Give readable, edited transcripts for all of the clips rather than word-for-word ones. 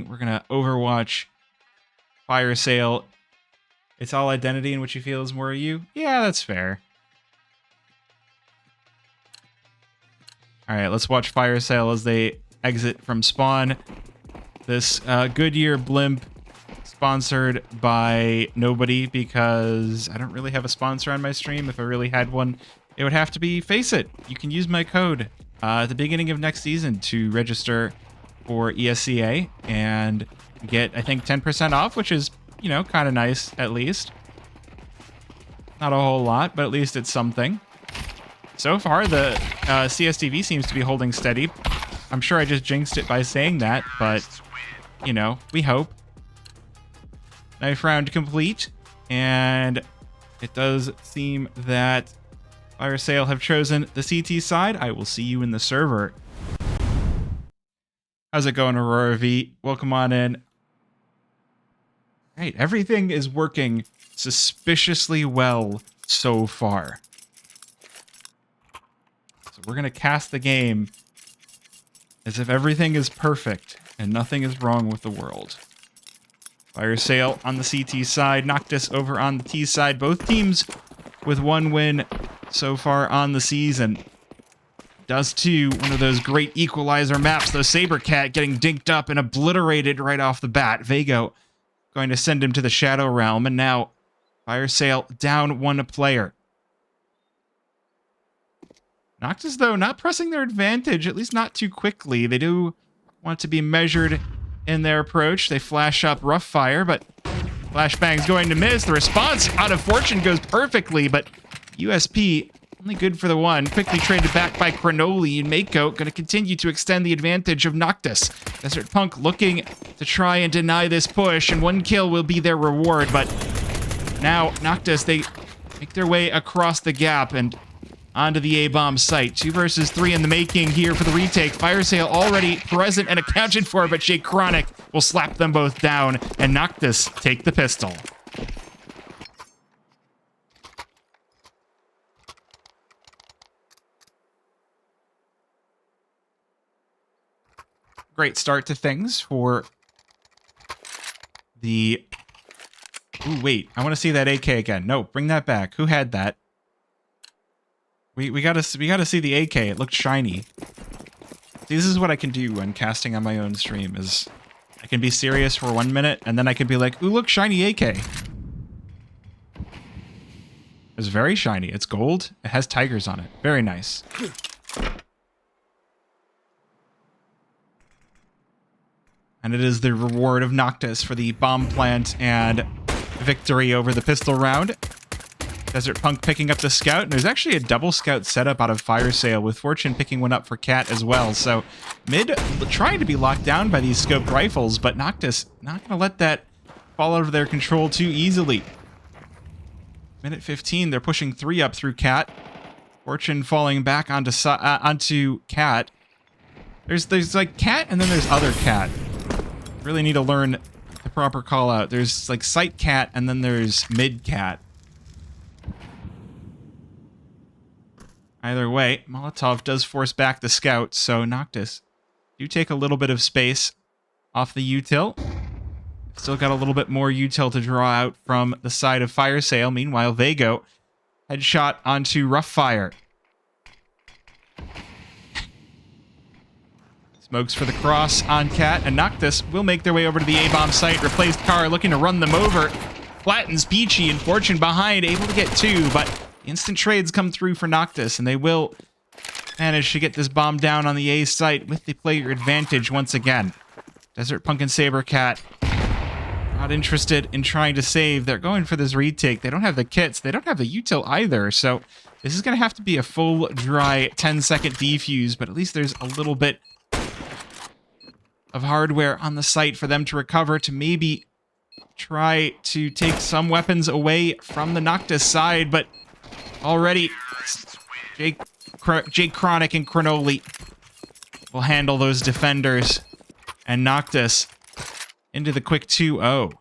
thing. We're going to Overwatch firesale. It's all identity in which you feel is more you. Yeah, that's fair. All right, let's watch firesale as they exit from spawn. This Goodyear blimp sponsored by nobody because I don't really have a sponsor on my stream. If I really had one, it would have to be Face It. You can use my code at the beginning of next season to register for ESEA and get, I think, 10% off, which is, you know, kind of nice at least. Not a whole lot, but at least it's something. So far, the CSTV seems to be holding steady. I'm sure I just jinxed it by saying that, but, you know, we hope. Knife round complete, and it does seem that firesale have chosen the CT side. I will see you in the server. How's it going, Aurora V? Welcome on in. All right, everything is working suspiciously well so far. So we're going to cast the game as if everything is perfect and nothing is wrong with the world. Firesale on the CT side, Noctus over on the T side. Both teams with one win so far on the season. Dust2, one of those great equalizer maps, though Sabercat getting dinked up and obliterated right off the bat. Vago going to send him to the Shadow Realm, and now firesale down one player. Noctus, though, not pressing their advantage, at least not too quickly. They do want to be measured in their approach. They flash up rough fire, but flashbang's going to miss. The response out of Fortune goes perfectly, but USP only good for the one. Quickly traded back by Cronoli, and Mako going to continue to extend the advantage of Noctus. Desert Punk looking to try and deny this push, and one kill will be their reward, but now Noctus, they make their way across the gap and onto the A-bomb site. 2 versus 3 in the making here for the retake. Firesale already present and accounted for, but Jake Chronic will slap them both down, and Noctus take the pistol. Great start to things for the... Ooh, wait. I want to see that AK again. No, bring that back. Who had that? We gotta see the AK. It looked shiny. See, this is what I can do when casting on my own stream, is I can be serious for 1 minute, and then I can be like, ooh, look, shiny AK. It's very shiny. It's gold. It has tigers on it. Very nice. And it is the reward of Noctus for the bomb plant and victory over the pistol round. Desert Punk picking up the scout, and there's actually a double scout setup out of firesale, with Fortune picking one up for Cat as well. So mid trying to be locked down by these scoped rifles, but Noctus not going to let that fall out of their control too easily. Minute 15, they're pushing 3 up through Cat. Fortune falling back onto Cat. There's like Cat, and then there's other Cat. Really need to learn the proper call out. There's like Sight Cat, and then there's Mid Cat. Either way, Molotov does force back the scout, so Noctus do take a little bit of space off the util. Still got a little bit more util to draw out from the side of firesale. Meanwhile, Vago headshot onto rough fire. Smokes for the cross on Cat, and Noctus will make their way over to the A-bomb site. Replaced car looking to run them over. Flattens Peachy, and Fortune behind, able to get 2, but instant trades come through for Noctus, and they will manage to get this bomb down on the A site with the player advantage once again. Desert Punk and Sabercat not interested in trying to save. They're going for this retake. They don't have the kits. They don't have the util either, so this is going to have to be a full, dry 10-second defuse, but at least there's a little bit of hardware on the site for them to recover to maybe try to take some weapons away from the Noctus side, but already Jake Chronic and Cronoli will handle those defenders, and Noctus into the quick 2-0.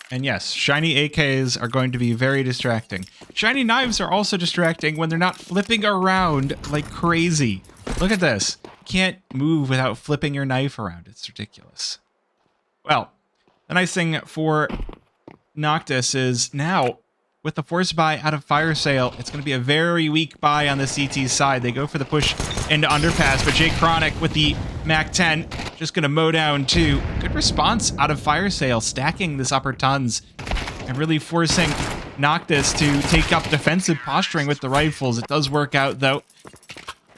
And yes, shiny AKs are going to be very distracting. Shiny knives are also distracting when they're not flipping around like crazy. Look at this. You can't move without flipping your knife around. It's ridiculous. Well, the nice thing for Noctus is now, with the force buy out of Fire Sale, it's going to be a very weak buy on the CT side. They go for the push into Underpass, but Jake Chronic with the MAC-10 just going to mow down 2. Good response out of Fire Sale, stacking this upper tons and really forcing Noctus to take up defensive posturing with the rifles. It does work out, though.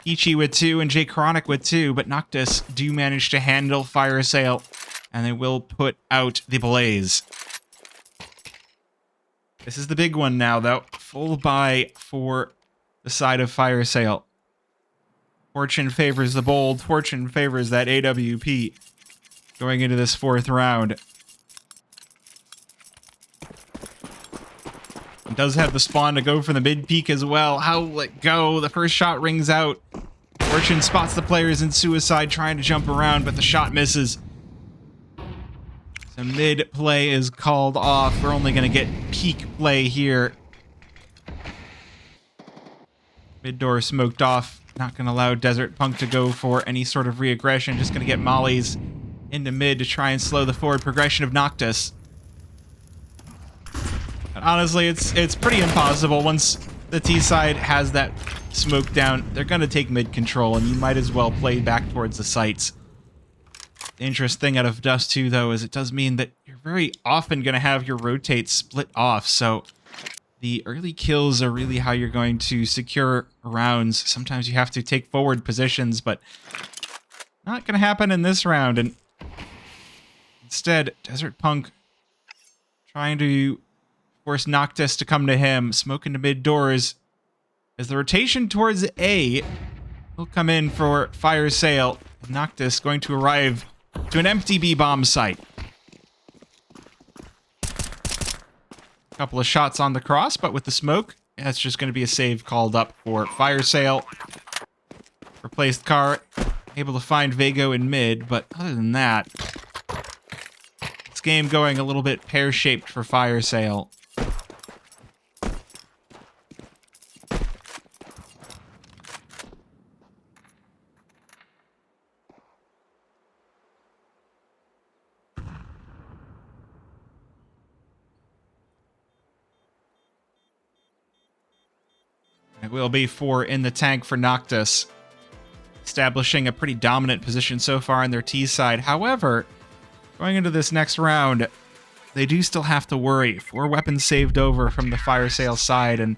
Peachy with 2 and Jake Chronic with 2, but Noctus do manage to handle Fire Sale, and they will put out the Blaze. This is the big one now, though. Full buy for the side of Fire Sale. Fortune favors the bold. Fortune favors that AWP going into this 4th round. It does have the spawn to go for the mid peak as well. How will it go? The first shot rings out. Fortune spots the players in suicide trying to jump around, but the shot misses. The mid play is called off. We're only going to get peak play here. Mid door smoked off. Not going to allow Desert Punk to go for any sort of re-aggression. Just going to get mollies into mid to try and slow the forward progression of Noctus. But honestly, it's pretty impossible. Once the T side has that smoke down, they're going to take mid control, and you might as well play back towards the sites. The interesting thing out of Dust2, though, is it does mean that you're very often going to have your rotates split off, so the early kills are really how you're going to secure rounds. Sometimes you have to take forward positions, but not going to happen in this round. And instead, Desert Punk trying to force Noctus to come to him, smoke into mid doors. As the rotation towards A will come in for Fire Sale, Noctus going to arrive to an empty B-bomb site. Couple of shots on the cross, but with the smoke, that's just going to be a save called up for Fire Sale. Replaced car, able to find Vago in mid, but other than that, this game going a little bit pear-shaped for Fire Sale. It will be 4 in the tank for Noctus, establishing a pretty dominant position so far on their T side. However, going into this next round, they do still have to worry. 4 weapons saved over from the Fire Sale side, and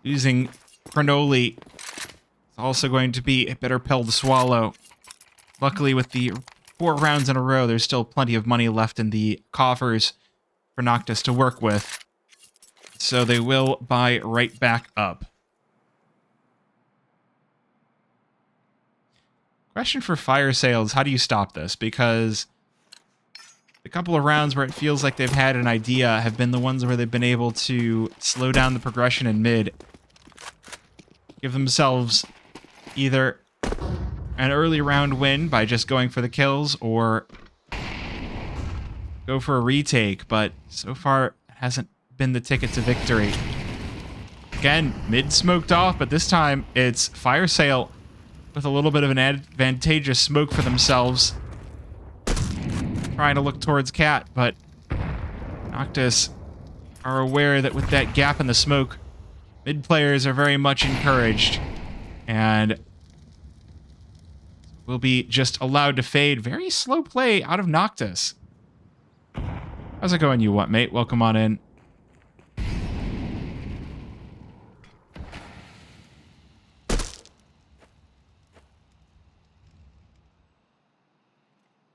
using Chronoli is also going to be a bitter pill to swallow. Luckily, with the 4 rounds in a row, there's still plenty of money left in the coffers for Noctus to work with. So they will buy right back up. Question for Fire Sales, how do you stop this? Because the couple of rounds where it feels like they've had an idea have been the ones where they've been able to slow down the progression in mid. Give themselves either an early round win by just going for the kills, or go for a retake, but so far it hasn't been the ticket to victory. Again, mid smoked off, but this time it's Fire Sale with a little bit of an advantageous smoke for themselves. Trying to look towards Cat, but Noctus are aware that with that gap in the smoke, mid players are very much encouraged and will be just allowed to fade. Very slow play out of Noctus. How's it going, you what, mate? Welcome on in.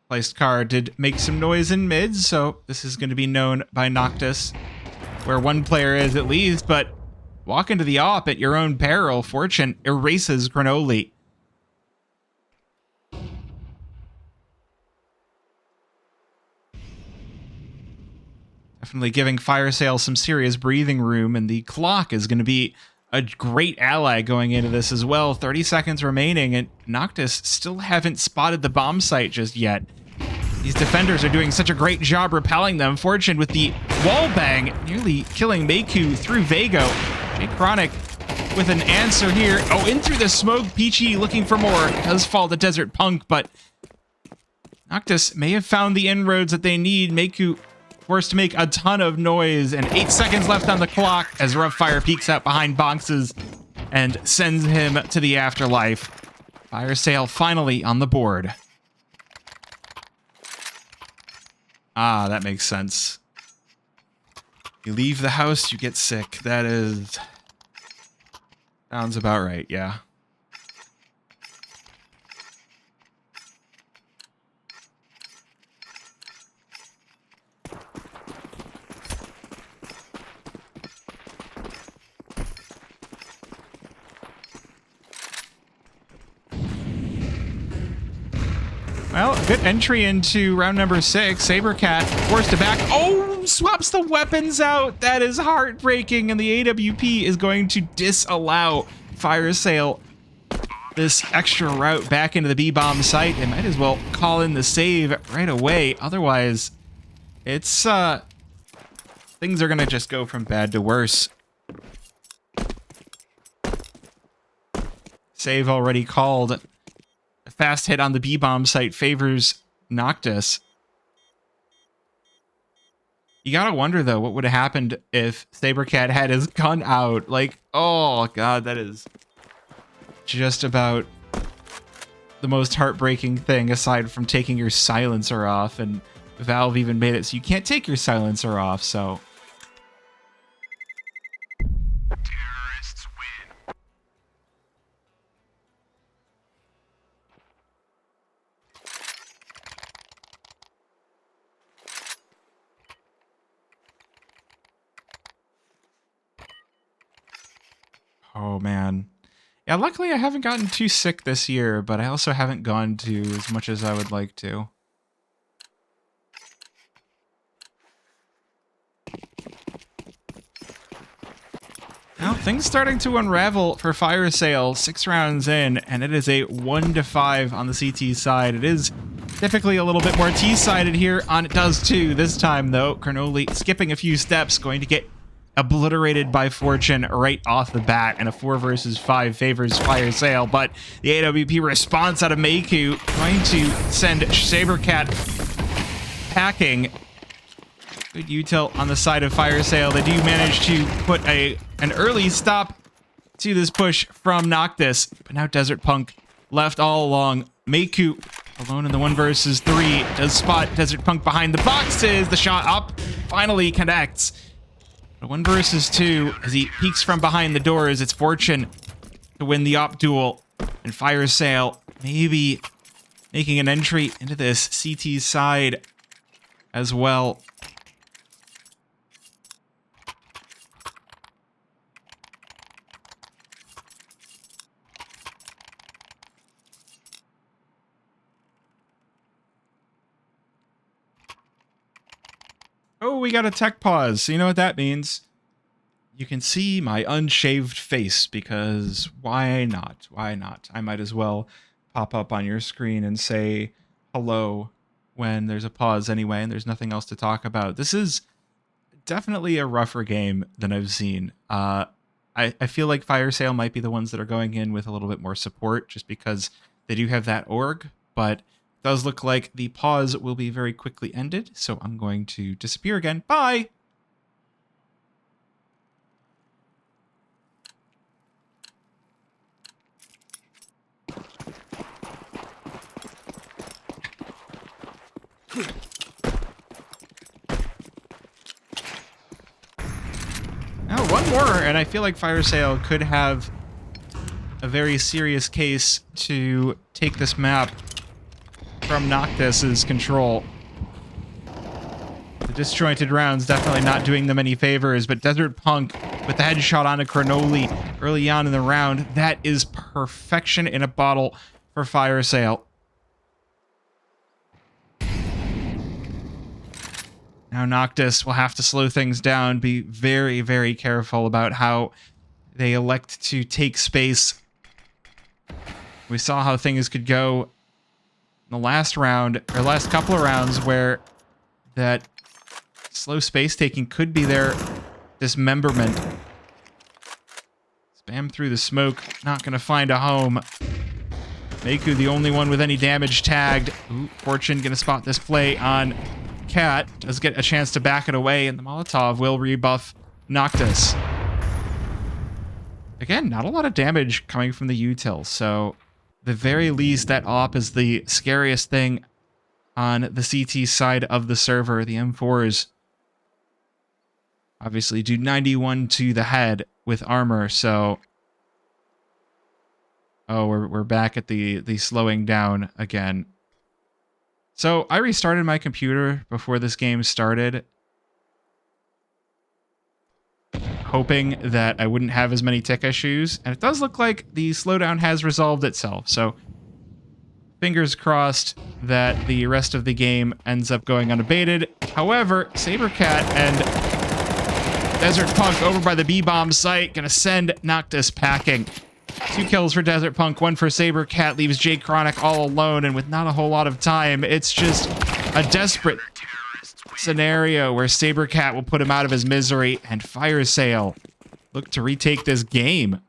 Placed car did make some noise in mid, so this is going to be known by Noctus where one player is at least, but walk into the op at your own peril. Fortune erases Chronoli. Definitely giving Fire Sale some serious breathing room, and the clock is going to be a great ally going into this as well. 30 seconds remaining, and Noctus still haven't spotted the bomb site just yet. These defenders are doing such a great job repelling them. Fortune with the wall bang, nearly killing Meiku through Vago. Jay Chronic with an answer here. Oh, in through the smoke. Peachy looking for more. It does fall to Desert Punk, but Noctus may have found the inroads that they need. Meiku forced to make a ton of noise, and 8 seconds left on the clock as Rough Fire peeks out behind boxes and sends him to the afterlife. Firesale finally on the board. Ah, that makes sense. You leave the house, you get sick. That is... sounds about right, yeah. Well, good entry into round number 6. Sabercat forced to back. Oh, swaps the weapons out. That is heartbreaking, and the AWP is going to disallow Firesale this extra route back into the B-bomb site. They might as well call in the save right away. Otherwise, it's things are gonna just go from bad to worse. Save already called. A fast hit on the B-bomb site favors Noctus. You gotta wonder, though, what would have happened if Sabercat had his gun out. Like, oh, God, that is just about the most heartbreaking thing, aside from taking your silencer off. And Valve even made it so you can't take your silencer off, so... Terrorists win. Oh, man. Yeah, luckily I haven't gotten too sick this year, but I also haven't gone to as much as I would like to. Now, things starting to unravel for Firesale. 6 rounds in, and it is a 1-5 on the CT side. It is typically a little bit more T-sided here on Dust2. This time, though, Carnoli skipping a few steps, going to get obliterated by Fortune right off the bat, and a 4 versus 5 favors Firesale. But the AWP response out of Meiku trying to send Sabercat packing. Good util on the side of Firesale. They do manage to put an early stop to this push from Noctus, but now Desert Punk left all along. Meiku alone in the 1 versus 3 does spot Desert Punk behind the boxes. The shot up finally connects. The 1 versus 2 as he peeks from behind the doors. It's Fortune to win the op duel, and Firesale maybe making an entry into this CT side as well. Oh, we got a tech pause. So you know what that means? You can see my unshaved face, because why not? Why not? I might as well pop up on your screen and say hello when there's a pause anyway, and there's nothing else to talk about. This is definitely a rougher game than I've seen. I feel like Firesale might be the ones that are going in with a little bit more support, just because they do have that org, but does look like the pause will be very quickly ended, so I'm going to disappear again. Bye! Now, one more, and I feel like Firesale could have a very serious case to take this map from Noctus's control. The disjointed rounds definitely not doing them any favors, but Desert Punk with the headshot onto Carnoli early on in the round, that is perfection in a bottle for Firesale. Now Noctus will have to slow things down, be very, very careful about how they elect to take space. We saw how things could go the last round, or last couple of rounds, where that slow space taking could be their dismemberment. Spam through the smoke, not gonna find a home. Meku, the only one with any damage tagged. Ooh, Fortune gonna spot this play on Cat. Does get a chance to back it away, and the Molotov will rebuff Noctus. Again, not a lot of damage coming from the util, so the very least that op is the scariest thing on the CT side of the server. The M4s obviously do 91 to the head with armor, so... Oh, we're back at the slowing down again. So I restarted my computer before this game started, hoping that I wouldn't have as many tick issues, and it does look like the slowdown has resolved itself, so fingers crossed that the rest of the game ends up going unabated. However, Sabercat and Desert Punk over by the B-bomb site gonna send Noctus packing. 2 kills for Desert Punk, 1 for Sabercat, leaves Jay Chronic all alone, and with not a whole lot of time, it's just a desperate scenario where Sabercat will put him out of his misery, and firesale look to retake this game.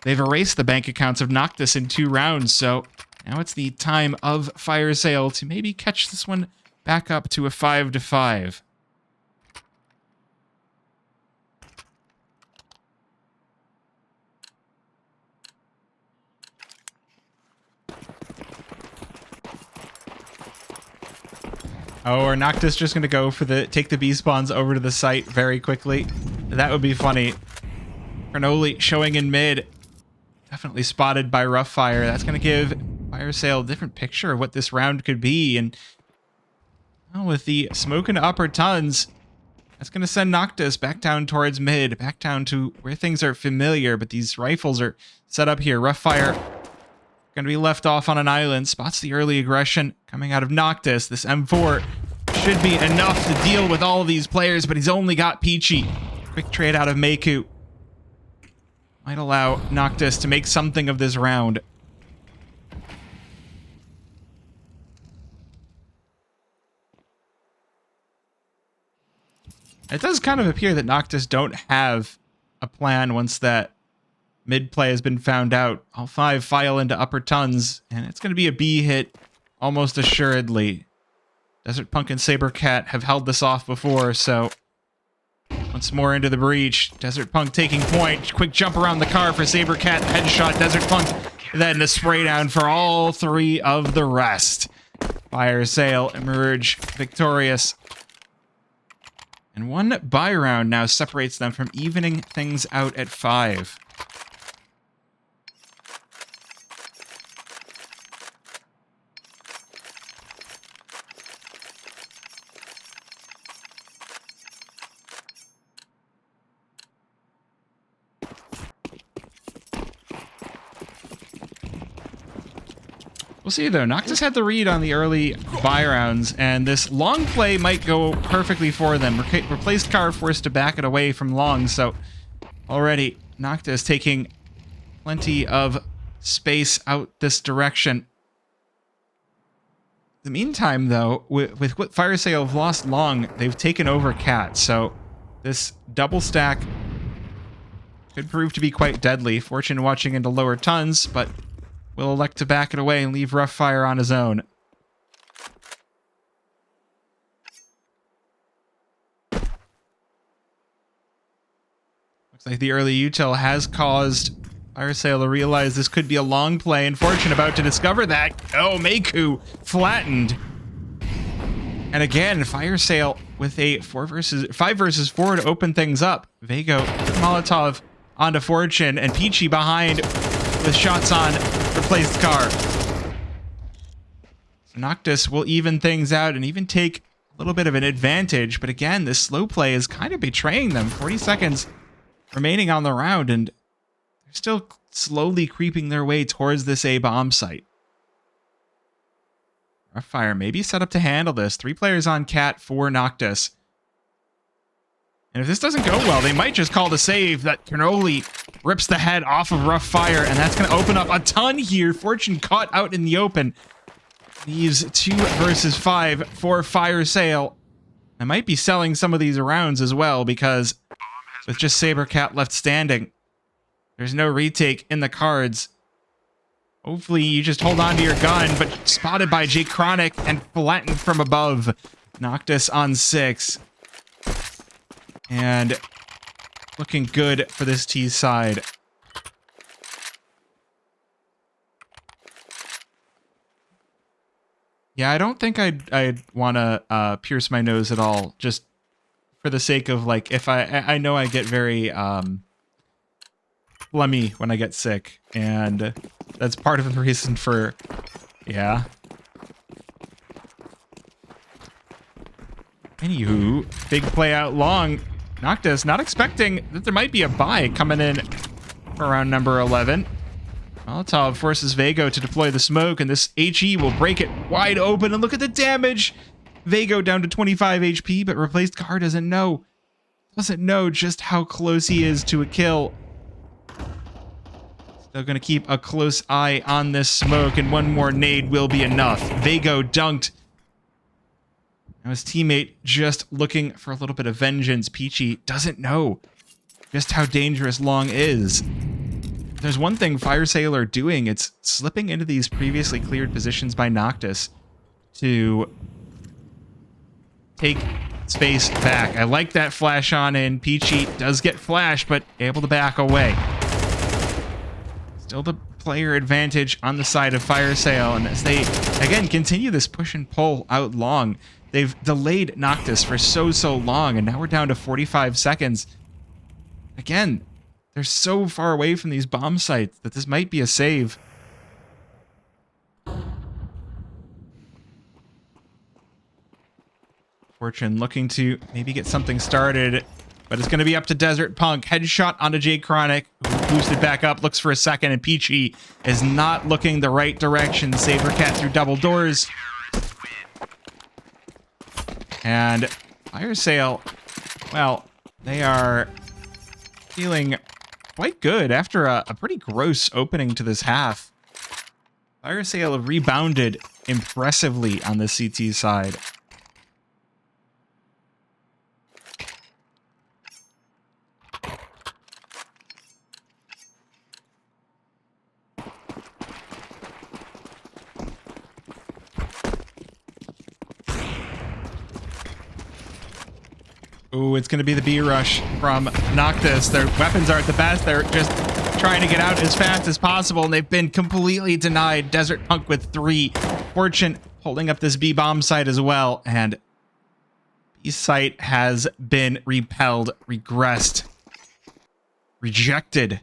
They've erased the bank accounts of Noctus in 2 rounds, so now it's the time of firesale to maybe catch this one back up to a 5-5. Oh, or Noctus just gonna go for take the B spawns over to the site very quickly. That would be funny. Cronoli showing in mid. Definitely spotted by Roughfire. That's gonna give firesale a different picture of what this round could be. And well, with the smoke into upper tons, that's gonna send Noctus back down towards mid, back down to where things are familiar, but these rifles are set up here. Roughfire gonna be left off on an island, spots the early aggression coming out of Noctus. This M4 should be enough to deal with all of these players, but he's only got Peachy. Quick trade out of Meku might allow Noctus to make something of this round. It does kind of appear that Noctus don't have a plan once that mid play has been found out. All 5 file into upper tons, and it's going to be a B hit almost assuredly. Desert Punk and Sabercat have held this off before, so once more into the breach. Desert Punk taking point. Quick jump around the car for Sabercat. Headshot Desert Punk. Then the spray down for all 3 of the rest. Firesale emerge victorious. And 1 buy round now separates them from evening things out at 5. We'll see, though. Noctus had the read on the early buy rounds, and this long play might go perfectly for them. Replaced car forced to back it away from long, so already Noctus taking plenty of space out this direction. In the meantime, though, with what firesale have lost long, they've taken over Cat, so this double stack could prove to be quite deadly. Fortune watching into lower tons, but will elect to back it away and leave Roughfire on his own. Looks like the early util has caused firesale to realize this could be a long play, and Fortune about to discover that. Oh, Meku flattened. And again, firesale with a 5 versus 4 to open things up. Vago, Molotov onto Fortune, and Peachy behind with shots on replaced car. So Noctus will even things out and even take a little bit of an advantage, but again, this slow play is kind of betraying them. 40 seconds remaining on the round, and they're still slowly creeping their way towards this A bomb site. Roughfire maybe set up to handle this. 3 players on Cat for Noctus. And if this doesn't go well, they might just call the save that Cannoli rips the head off of Roughfire, and that's going to open up a ton here. Fortune caught out in the open. Leaves 2 versus 5 for Fire Sale. I might be selling some of these rounds as well because with just Sabercat left standing, there's no retake in the cards. Hopefully you just hold on to your gun, but spotted by J Chronic and flattened from above. Noctus on 6. And looking good for this T side. Yeah, I don't think I'd want to pierce my nose at all, just for the sake of, like, if I know I get very phlegmy when I get sick, and that's part of the reason for, yeah. Anywho, big play out long. Noctus not expecting that there might be a buy coming in for round number 11. Molotov forces Vago to deploy the smoke, and this HE will break it wide open, and look at the damage! Vago down to 25 HP, but replaced car doesn't know just how close he is to a kill. Still gonna keep a close eye on this smoke, and one more nade will be enough. Vago dunked. Now his teammate just looking for a little bit of vengeance. Peachy doesn't know just how dangerous Long is. There's one thing Fire Sale are doing, it's slipping into these previously cleared positions by Noctus to take space back. I like that flash on in. Peachy does get flashed, but able to back away. Still the player advantage on the side of Fire Sale, and as they, again, continue this push and pull out long, they've delayed Noctus for so long, and now we're down to 45 seconds. Again, they're so far away from these bomb sites that this might be a save. Fortune looking to maybe get something started, but it's going to be up to Desert Punk. Headshot onto J Chronic, who boosted back up, looks for a second, and Peachy is not looking the right direction. Sabercat through double doors. And Fire Sale, well, they are feeling quite good after a pretty gross opening to this half. Fire Sale have rebounded impressively on the CT side. Ooh, it's going to be the B rush from Noctus. Their weapons aren't the best. They're just trying to get out as fast as possible, and they've been completely denied. Desert Punk with 3. Fortune holding up this B bomb site as well, and B site has been repelled, regressed, rejected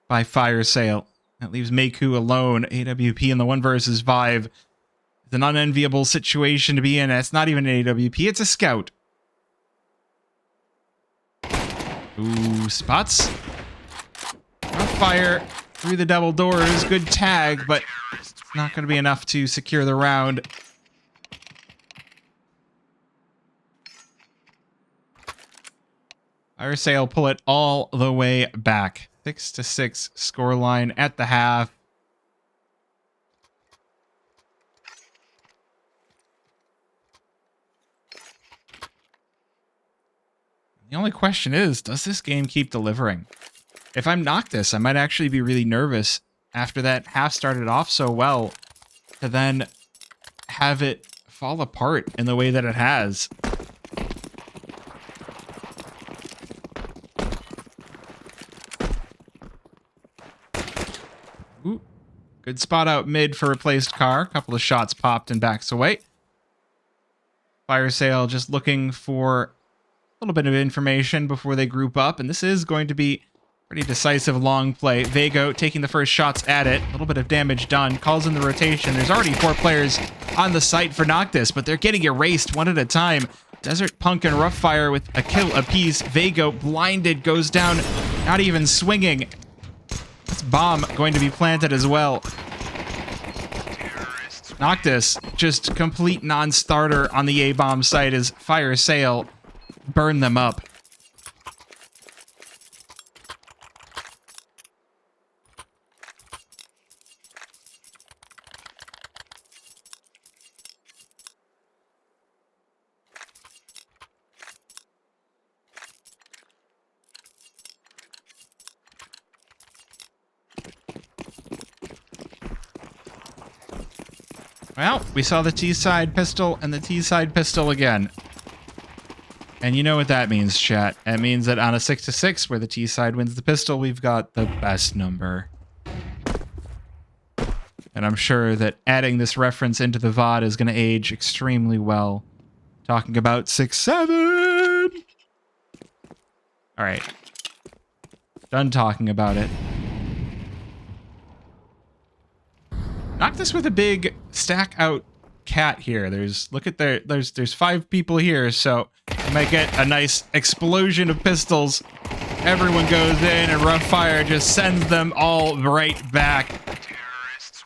by Fire Sale. That leaves Meiku alone. AWP in the 1 versus 5. It's an unenviable situation to be in. It's not even an AWP, it's a scout. Ooh, spots. Fire through the double doors. Good tag, but it's not going to be enough to secure the round. Fire Sale pull it all the way back. 6-6 scoreline at the half. The only question is, does this game keep delivering? If I'm Noctus, I might actually be really nervous after that half started off so well to then have it fall apart in the way that it has. Ooh, good spot out mid for replaced car. A couple of shots popped and backs away. Fire Sale just looking for a little bit of information before they group up, and this is going to be pretty decisive long play. Vago taking the first shots at it. A little bit of damage done. Calls in the rotation. There's already 4 players on the site for Noctus, but they're getting erased one at a time. Desert Punk and Roughfire with a kill apiece. Vago blinded, goes down, not even swinging. This bomb going to be planted as well. Noctus, just complete non-starter on the A-bomb site as Fire Sale burn them up. Well, we saw the T-side pistol and the T-side pistol again. And you know what that means, chat. That means that on a 6-6, where the T-side wins the pistol, we've got the best number. And I'm sure that adding this reference into the VOD is going to age extremely well. Talking about 6-7! Alright. Done talking about it. Noctus with a big stack out cat here. There's 5 people here, so you might get a nice explosion of pistols. Everyone goes in and rough fire just sends them all right back. Terrorists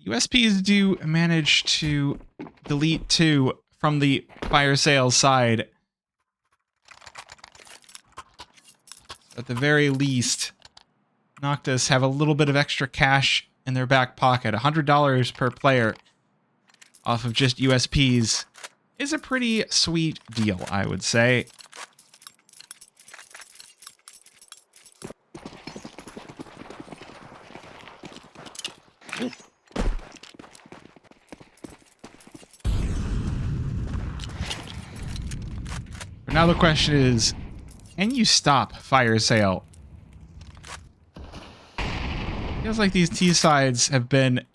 win. USPs do manage to delete 2 from the fire sale side. At the very least, Noctus have a little bit of extra cash in their back pocket. $100 per player off of just USPs is a pretty sweet deal, I would say. But now the question is, can you stop fire sale? Feels like these T-sides have been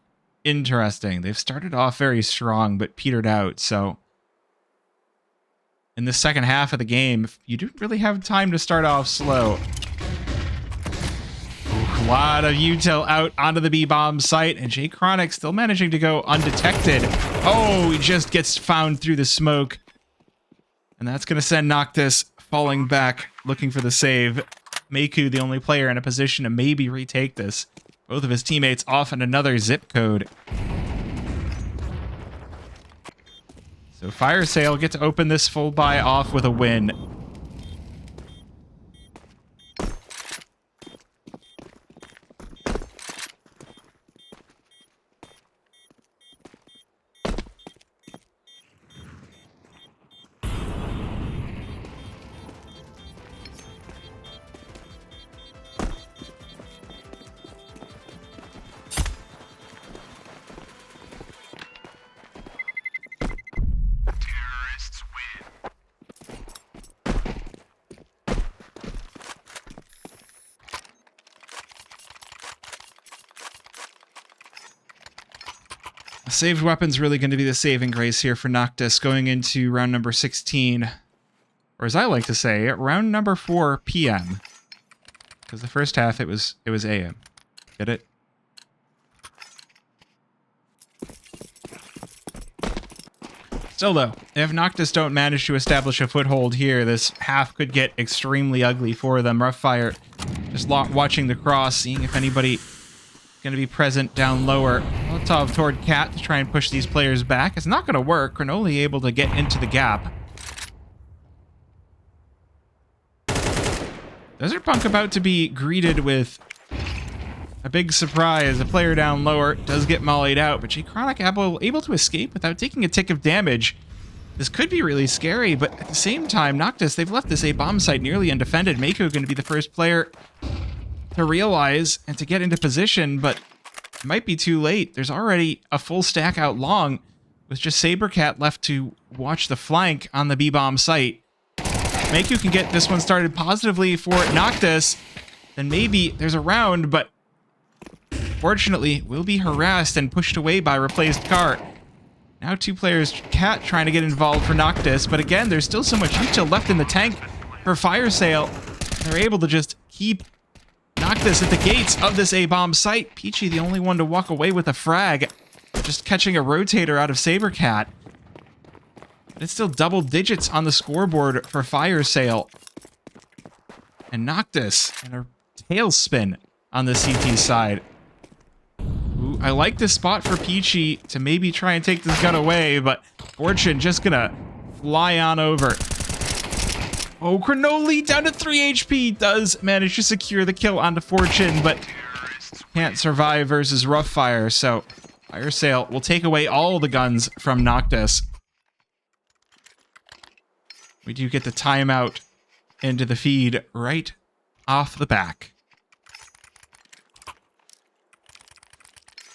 interesting. They've started off very strong, but petered out. So in the second half of the game, you didn't really have time to start off slow. A lot of util out onto the B-bomb site, and Jay Chronic still managing to go undetected. Oh, he just gets found through the smoke. And that's going to send Noctus falling back, looking for the save. Meiku, the only player in a position to maybe retake this. Both of his teammates off in another zip code. So Fire Sale get to open this full buy off with a win. Terrorists win. Saved weapon's really going to be the saving grace here for Noctus going into round number 16. Or as I like to say, round number 4 PM. Because the first half it was AM. Get it? Still though, if Noctus don't manage to establish a foothold here, this half could get extremely ugly for them. Roughfire just watching the cross, seeing if anybody going to be present down lower. Molotov toward Cat to try and push these players back. It's not going to work. Granoli able to get into the gap. Desert Punk about to be greeted with a big surprise. A player down lower does get mollied out, but Jay Chronic able to escape without taking a tick of damage. This could be really scary, but at the same time, Noctus, they've left this A-bomb site nearly undefended. Mako going to be the first player to realize and to get into position, but it might be too late. There's already a full stack out long with just Sabercat left to watch the flank on the B-bomb site. Mako can get this one started positively for Noctus, then maybe there's a round, but fortunately will be harassed and pushed away by replaced car. Now 2 players, Cat trying to get involved for Noctus, but again, there's still so much util left in the tank for Fire Sale. They're able to just keep Noctus at the gates of this A-bomb site. Peachy the only one to walk away with a frag, just catching a rotator out of Sabercat. But it's still double digits on the scoreboard for Fire Sale. And Noctus and a tailspin on the CT side. Ooh, I like this spot for Peachy to maybe try and take this gun away, but Fortune just gonna fly on over. Oh, Granoli down to 3 HP does manage to secure the kill onto Fortune, but can't survive versus Roughfire, so Fire Sale will take away all the guns from Noctus. We do get the timeout into the feed right off the back.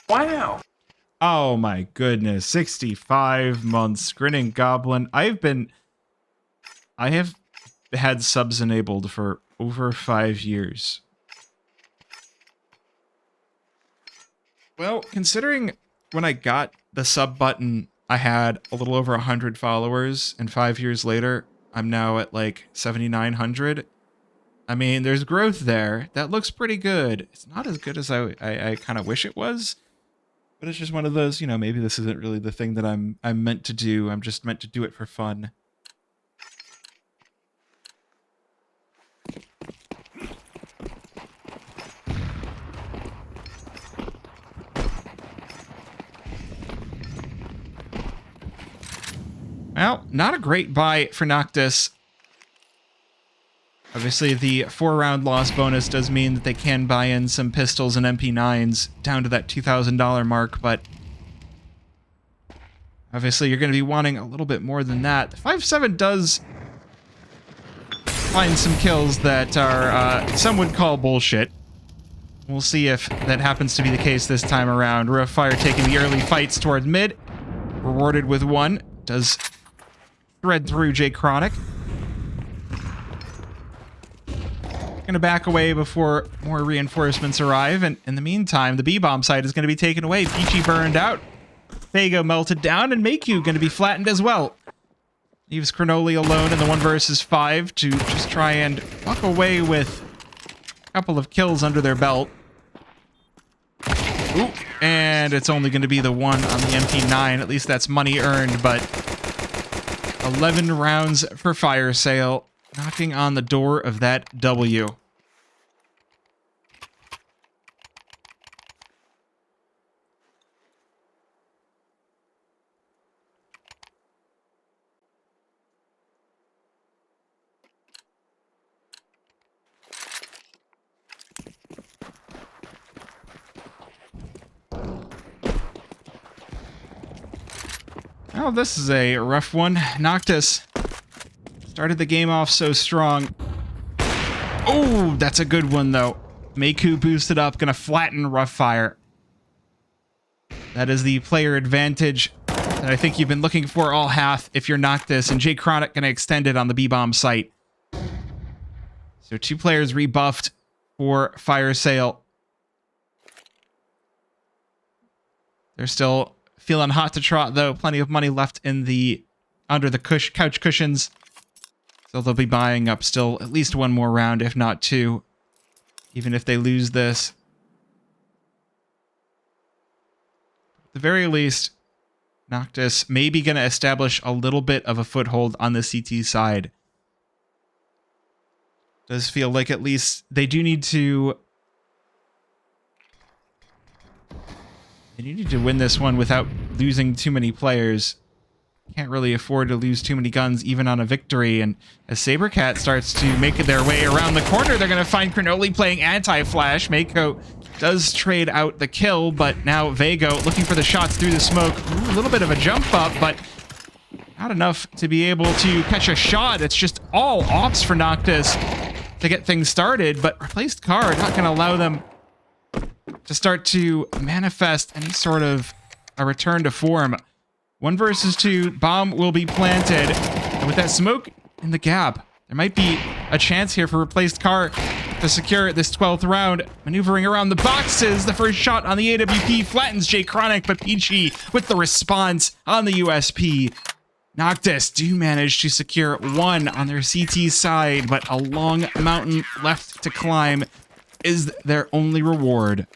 Wow. Oh my goodness. 65 months. Grinning Goblin. I have had subs enabled for over 5 years. Well, considering when I got the sub button, I had a little over 100 followers, and 5 years later, I'm now at like 7,900. I mean, there's growth there. That looks pretty good. It's not as good as I kind of wish it was, but it's just one of those, you know, maybe this isn't really the thing that I'm meant to do. I'm just meant to do it for fun. Well, not a great buy for Noctus. Obviously, the 4-round loss bonus does mean that they can buy in some pistols and MP9s down to that $2,000 mark, but obviously you're going to be wanting a little bit more than that. The 5.7 does find some kills that are, some would call bullshit. We'll see if that happens to be the case this time around. Fire taking the early fights towards mid, rewarded with 1. Does thread through Jay Chronic. Going to back away before more reinforcements arrive, and in the meantime, the B-bomb site is going to be taken away. Peachy burned out. Fago melted down, and Maku going to be flattened as well. Leaves Cronoli alone in the 1 versus 5 to just try and walk away with a couple of kills under their belt. Ooh, and it's only going to be the 1 on the MP9. At least that's money earned, but 11 rounds for firesale, knocking on the door of that W. Oh, this is a rough one. Noctus started the game off so strong. Oh, that's a good one, though. Maku boosted up, gonna flatten Roughfire. That is the player advantage that I think you've been looking for all half if you're Noctus, and Jay Chronic gonna extend it on the B-bomb site. So 2 players rebuffed for firesale. They're still feeling hot to trot, though. Plenty of money left in the under the couch cushions. So they'll be buying up still at least 1 more round, if not 2. Even if they lose this. At the very least, Noctus may be going to establish a little bit of a foothold on the CT side. Does feel like at least they do need to... They need to win this one without losing too many players. Can't really afford to lose too many guns, even on a victory. And as Sabercat starts to make their way around the corner, they're going to find Cronoli playing anti-flash. Mako does trade out the kill, but now Vago looking for the shots through the smoke. Ooh, a little bit of a jump up, but not enough to be able to catch a shot. It's just all ops for Noctus to get things started, but replaced card not going to allow them to start to manifest any sort of a return to form. 1 versus 2, bomb will be planted, and with that smoke in the gap, there might be a chance here for replaced car to secure this 12th round. Maneuvering around the boxes, the first shot on the AWP flattens Jay Chronic, but Peachy with the response on the USP. Noctus do manage to secure 1 on their CT side, but a long mountain left to climb is their only reward.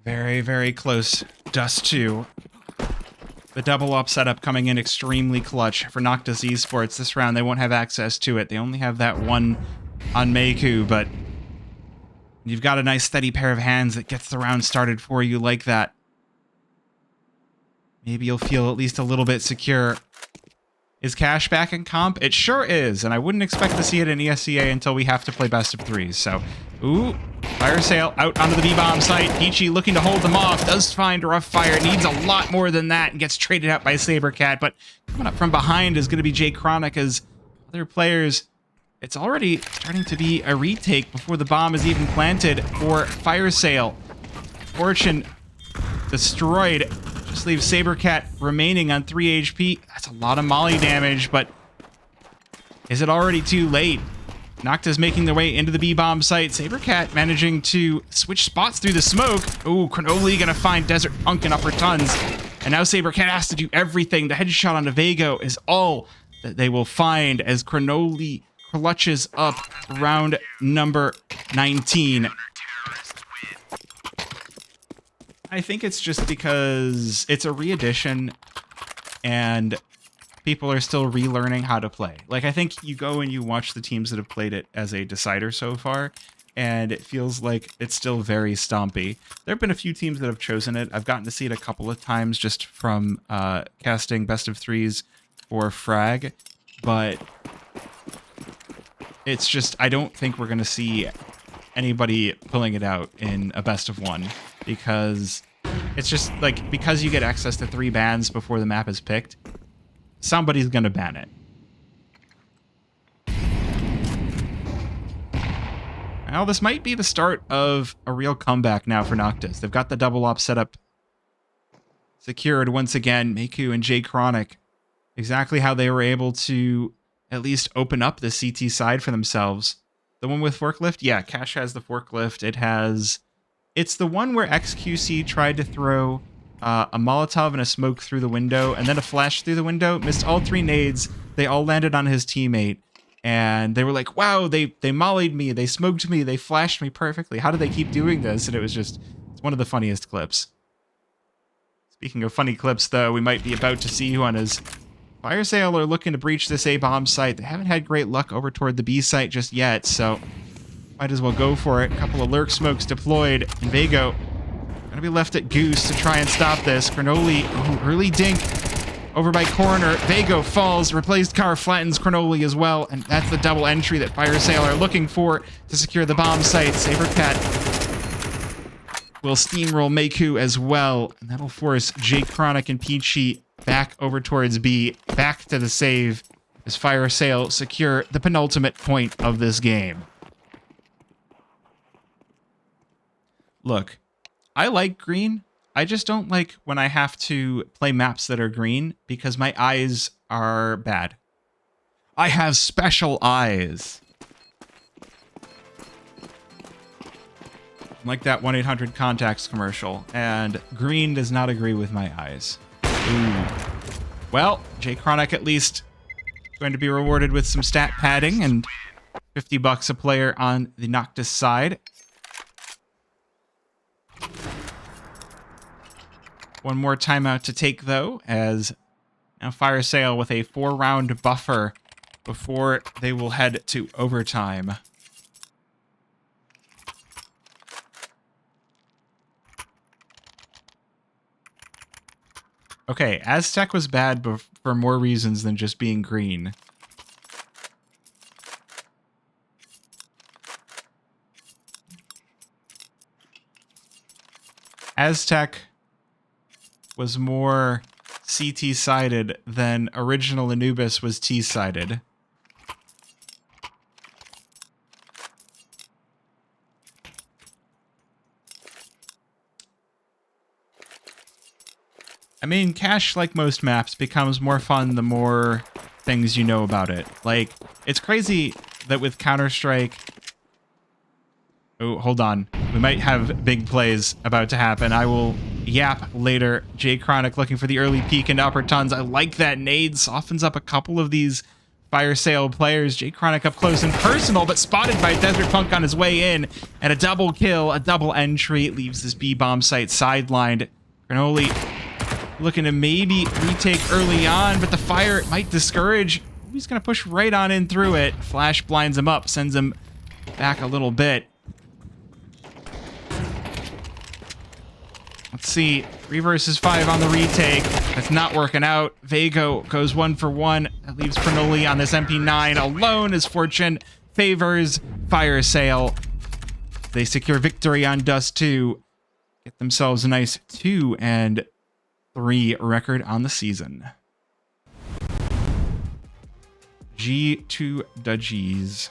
Very, very close. Dust2. The double up setup coming in extremely clutch for Noctus Esports. This round, they won't have access to it. They only have that 1 on Maku, but you've got a nice steady pair of hands that gets the round started for you like that. Maybe you'll feel at least a little bit secure. Is cash back in comp? It sure is, and I wouldn't expect to see it in ESEA until we have to play best of 3s, so Ooh, fire sale out onto the B-bomb site. Peachy looking to hold them off. Does find rough fire. Needs a lot more than that and gets traded out by Sabercat. But coming up from behind is going to be Jay Chronic as other players. It's already starting to be a retake before the bomb is even planted for fire sale. Fortune destroyed. Just leaves Sabercat remaining on 3 HP. That's a lot of molly damage, but is it already too late? Noctus making their way into the B-bomb site. Sabercat managing to switch spots through the smoke. Ooh, Cronoli gonna find Desert Punk and upper tons. And now Sabercat has to do everything. The headshot on Vago is all that they will find as Cronoli clutches up round number 19. I think it's just because it's a re-edition and people are still relearning how to play. Like, I think you go and you watch the teams that have played it as a decider so far, and it feels like it's still very stompy. There have been a few teams that have chosen it. I've gotten to see it a couple of times just from casting best of threes for Frag, but it's just, I don't think we're going to see anybody pulling it out in a best of one, because it's just like, because you get access to 3 bans before the map is picked, somebody's going to ban it. Well, this might be the start of a real comeback now for Noctus. They've got the double op setup secured once again. Miku and Jay Chronic, exactly how they were able to at least open up the CT side for themselves. The one with forklift? Yeah, Cash has the forklift. It's the one where XQC tried to throw a Molotov and a smoke through the window, and then a flash through the window. Missed all 3 nades. They all landed on his teammate. And they were like, wow, they mollied me, they smoked me, they flashed me perfectly. How do they keep doing this? And it's one of the funniest clips. Speaking of funny clips, though, we might be about to see one as Fire Sale are looking to breach this A-bomb site. They haven't had great luck over toward the B site just yet, so might as well go for it. A couple of lurk smokes deployed, and Vago gonna be left at Goose to try and stop this. Cronoli, early dink over by corner. Vago falls, replaced car flattens Cronoli as well, and that's the double entry that Fire Sale are looking for to secure the bomb site. Sabercat will steamroll Miku as well, and that'll force Jay Chronic and Peachy back over towards B, back to the save as Fire Sale secure the penultimate point of this game. Look, I like green. I just don't like when I have to play maps that are green because my eyes are bad. I have special eyes. Like that 1-800-CONTACTS commercial, and green does not agree with my eyes. Ooh. Well, Jay Chronic at least going to be rewarded with some stat padding and $50 a player on the Noctus side. One more timeout to take, though, as now Fire Sale with a 4-round buffer before they will head to overtime. Okay, Aztec was bad for more reasons than just being green. Aztec was more CT-sided than original Anubis was T-sided. I mean, Cache, like most maps, becomes more fun the more things you know about it. Like, it's crazy that with Counter-Strike... Oh, hold on. We might have big plays about to happen. I will yap later. Jay Chronic looking for the early peek into upper tons. I like that nade. Softens up a couple of these Fire Sale players. Jay Chronic up close and personal, but spotted by Desert Punk on his way in. And a double kill, a double entry. It leaves this B-bomb site sidelined. Cronoli looking to maybe retake early on, but the fire might discourage. He's going to push right on in through it. Flash blinds him up, sends him back a little bit. Let's see. 3 versus 5 on the retake. That's not working out. Vago goes 1 for 1. That leaves Cronoli on this MP9 alone as Fortune favors Fire Sale. They secure victory on Dust2. Get themselves a nice 2-3 record on the season. G to the G's.